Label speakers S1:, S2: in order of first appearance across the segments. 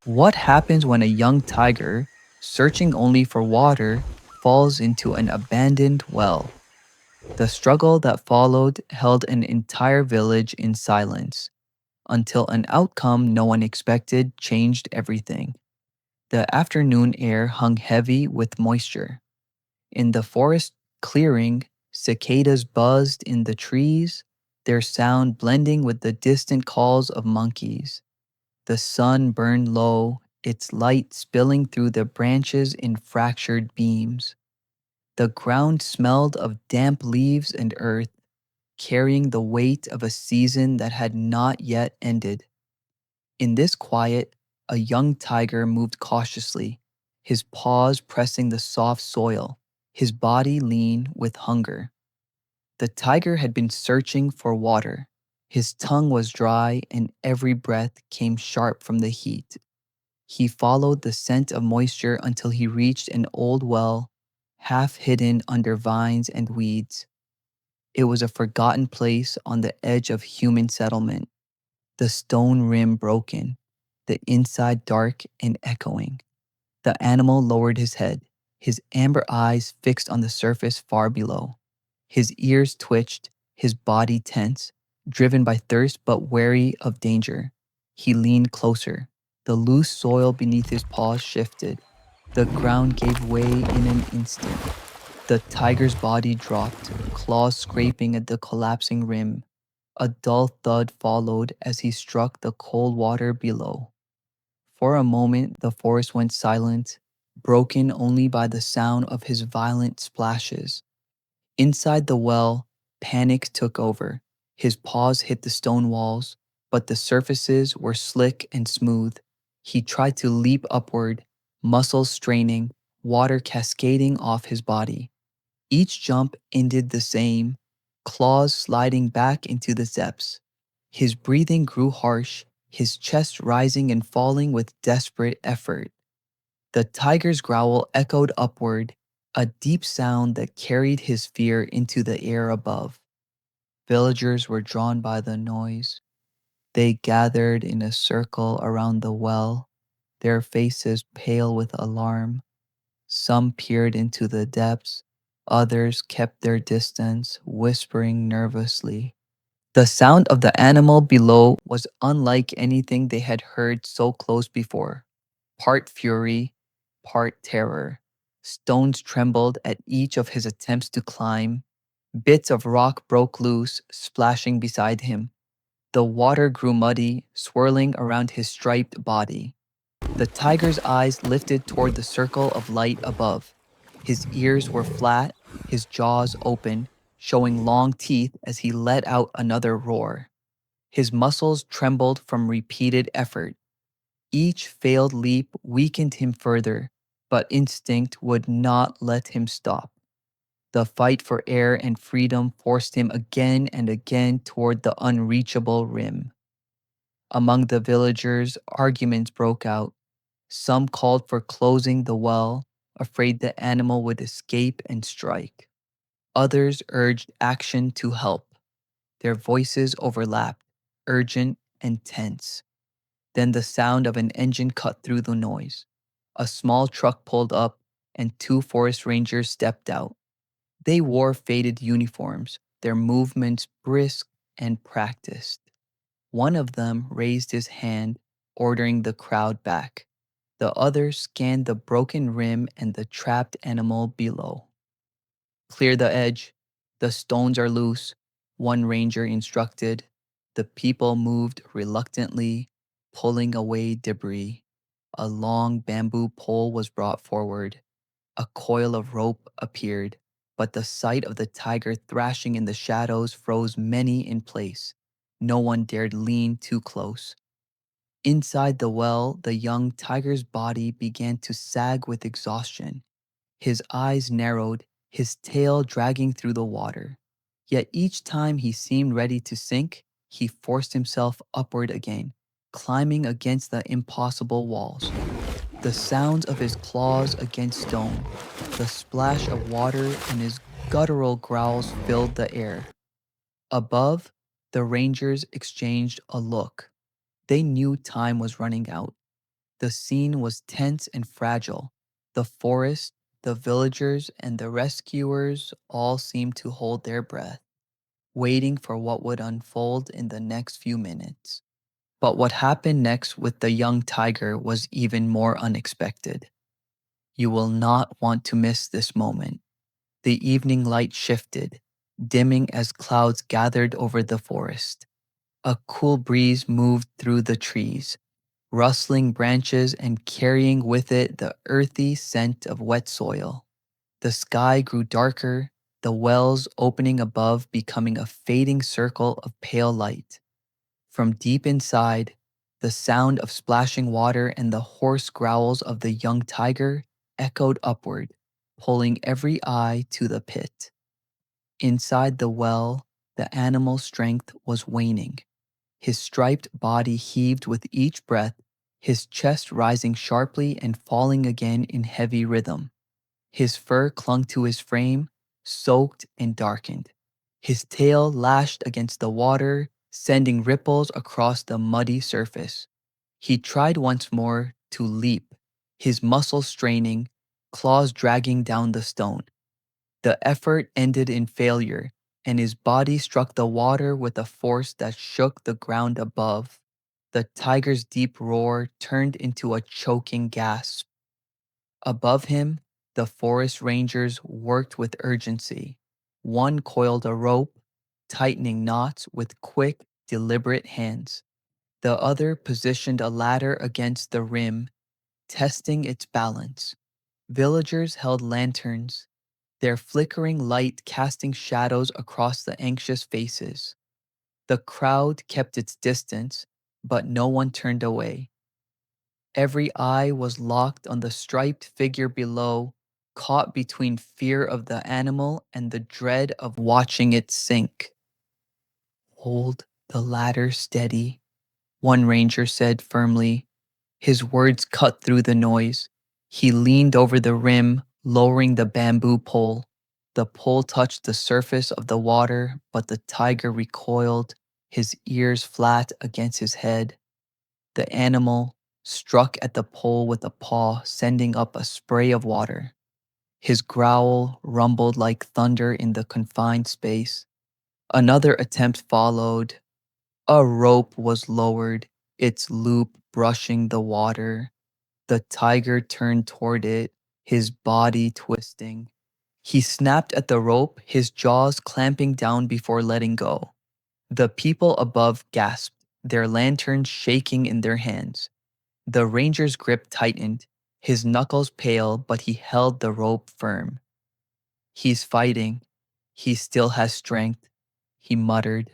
S1: What happens when a young tiger, searching only for water, falls into an abandoned well? The struggle that followed held an entire village in silence until an outcome no one expected changed everything. The afternoon air hung heavy with moisture. In the forest clearing, cicadas buzzed in the trees, their sound blending with the distant calls of monkeys. The sun burned low, its light spilling through the branches in fractured beams. The ground smelled of damp leaves and earth, carrying the weight of a season that had not yet ended. In this quiet, a young tiger moved cautiously, his paws pressing the soft soil, his body lean with hunger. The tiger had been searching for water. His tongue was dry, and every breath came sharp from the heat. He followed the scent of moisture until he reached an old well, half hidden under vines and weeds. It was a forgotten place on the edge of human settlement, the stone rim broken, the inside dark and echoing. The animal lowered his head, his amber eyes fixed on the surface far below. His ears twitched, his body tense, driven by thirst but wary of danger. He leaned closer. The loose soil beneath his paws shifted. The ground gave way in an instant. The tiger's body dropped, claws scraping at the collapsing rim. A dull thud followed as he struck the cold water below. For a moment, the forest went silent, broken only by the sound of his violent splashes. Inside the well, panic took over. His paws hit the stone walls, but the surfaces were slick and smooth. He tried to leap upward, muscles straining, water cascading off his body. Each jump ended the same, claws sliding back into the depths. His breathing grew harsh, his chest rising and falling with desperate effort. The tiger's growl echoed upward, a deep sound that carried his fear into the air above. Villagers were drawn by the noise. They gathered in a circle around the well, their faces pale with alarm. Some peered into the depths, others kept their distance, whispering nervously. The sound of the animal below was unlike anything they had heard so close before. Part fury, part terror. Stones trembled at each of his attempts to climb. Bits of rock broke loose, splashing beside him. The water grew muddy, swirling around his striped body. The tiger's eyes lifted toward the circle of light above. His ears were flat, his jaws open, showing long teeth as he let out another roar. His muscles trembled from repeated effort. Each failed leap weakened him further, but instinct would not let him stop. The fight for air and freedom forced him again and again toward the unreachable rim. Among the villagers, arguments broke out. Some called for closing the well, afraid the animal would escape and strike. Others urged action to help. Their voices overlapped, urgent and tense. Then the sound of an engine cut through the noise. A small truck pulled up, and two forest rangers stepped out. They wore faded uniforms, their movements brisk and practiced. One of them raised his hand, ordering the crowd back. The other scanned the broken rim and the trapped animal below. Clear the edge. The stones are loose, one ranger instructed. The people moved reluctantly, pulling away debris. A long bamboo pole was brought forward. A coil of rope appeared, but the sight of the tiger thrashing in the shadows froze many in place. No one dared lean too close. Inside the well, the young tiger's body began to sag with exhaustion. His eyes narrowed, his tail dragging through the water. Yet each time he seemed ready to sink, he forced himself upward again, climbing against the impossible walls. The sounds of his claws against stone, the splash of water, and his guttural growls filled the air. Above, the rangers exchanged a look. They knew time was running out. The scene was tense and fragile. The forest, the villagers, and the rescuers all seemed to hold their breath, waiting for what would unfold in the next few minutes. But what happened next with the young tiger was even more unexpected. You will not want to miss this moment. The evening light shifted, dimming as clouds gathered over the forest. A cool breeze moved through the trees, rustling branches and carrying with it the earthy scent of wet soil. The sky grew darker, the wells opening above becoming a fading circle of pale light. From deep inside, the sound of splashing water and the hoarse growls of the young tiger echoed upward, pulling every eye to the pit. Inside the well, the animal's strength was waning. His striped body heaved with each breath, his chest rising sharply and falling again in heavy rhythm. His fur clung to his frame, soaked and darkened. His tail lashed against the water, sending ripples across the muddy surface. He tried once more to leap, his muscles straining, claws dragging down the stone. The effort ended in failure, and his body struck the water with a force that shook the ground above. The tiger's deep roar turned into a choking gasp. Above him, the forest rangers worked with urgency. One coiled a rope, tightening knots with quick, deliberate hands. The other positioned a ladder against the rim, testing its balance. Villagers held lanterns, their flickering light casting shadows across the anxious faces. The crowd kept its distance, but no one turned away. Every eye was locked on the striped figure below, caught between fear of the animal and the dread of watching it sink. Hold the ladder steady, one ranger said firmly. His words cut through the noise. He leaned over the rim, lowering the bamboo pole. The pole touched the surface of the water, but the tiger recoiled, his ears flat against his head. The animal struck at the pole with a paw, sending up a spray of water. His growl rumbled like thunder in the confined space. Another attempt followed. A rope was lowered, its loop brushing the water. The tiger turned toward it, his body twisting. He snapped at the rope, his jaws clamping down before letting go. The people above gasped, their lanterns shaking in their hands. The ranger's grip tightened, his knuckles pale, but he held the rope firm. He's fighting. He still has strength, he muttered.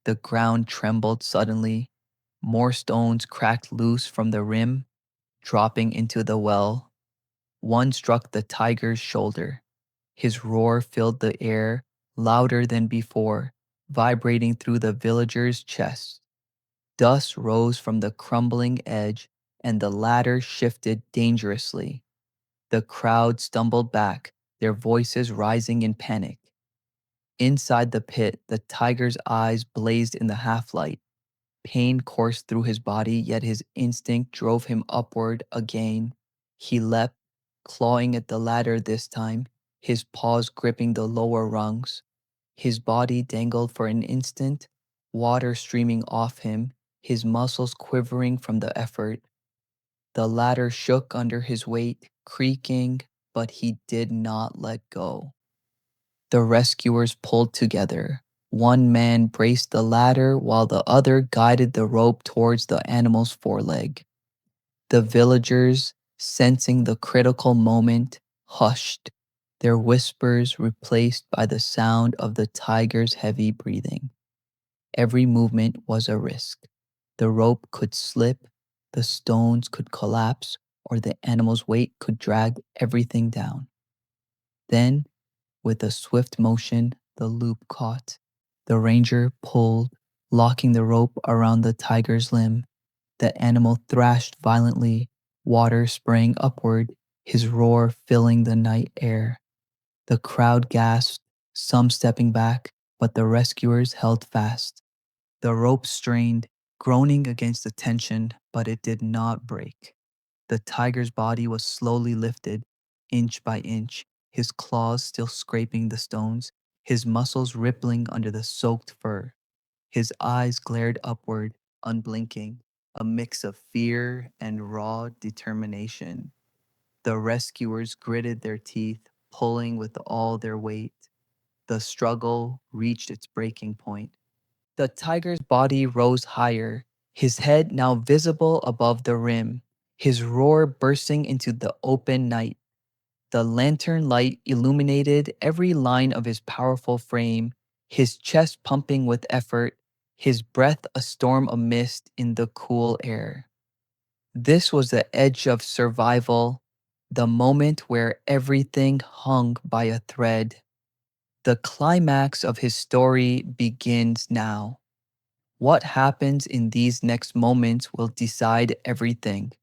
S1: The ground trembled suddenly. More stones cracked loose from the rim, dropping into the well. One struck the tiger's shoulder. His roar filled the air, louder than before, vibrating through the villager's chest. Dust rose from the crumbling edge, and the ladder shifted dangerously. The crowd stumbled back, their voices rising in panic. Inside the pit, the tiger's eyes blazed in the half light. Pain coursed through his body, yet his instinct drove him upward again. He leapt, clawing at the ladder this time, his paws gripping the lower rungs. His body dangled for an instant, water streaming off him, his muscles quivering from the effort. The ladder shook under his weight, creaking, but he did not let go. The rescuers pulled together. One man braced the ladder while the other guided the rope towards the animal's foreleg. The villagers, sensing the critical moment, hushed, their whispers replaced by the sound of the tiger's heavy breathing. Every movement was a risk. The rope could slip, the stones could collapse, or the animal's weight could drag everything down. Then, with a swift motion, the loop caught. The ranger pulled, locking the rope around the tiger's limb. The animal thrashed violently, water spraying upward, his roar filling the night air. The crowd gasped, some stepping back, but the rescuers held fast. The rope strained, groaning against the tension, but it did not break. The tiger's body was slowly lifted, inch by inch, his claws still scraping the stones, his muscles rippling under the soaked fur. His eyes glared upward, unblinking, a mix of fear and raw determination. The rescuers gritted their teeth, pulling with all their weight. The struggle reached its breaking point. The tiger's body rose higher, his head now visible above the rim, his roar bursting into the open night. The lantern light illuminated every line of his powerful frame, his chest pumping with effort, his breath a storm of mist in the cool air. This was the edge of survival, the moment where everything hung by a thread. The climax of his story begins now. What happens in these next moments will decide everything.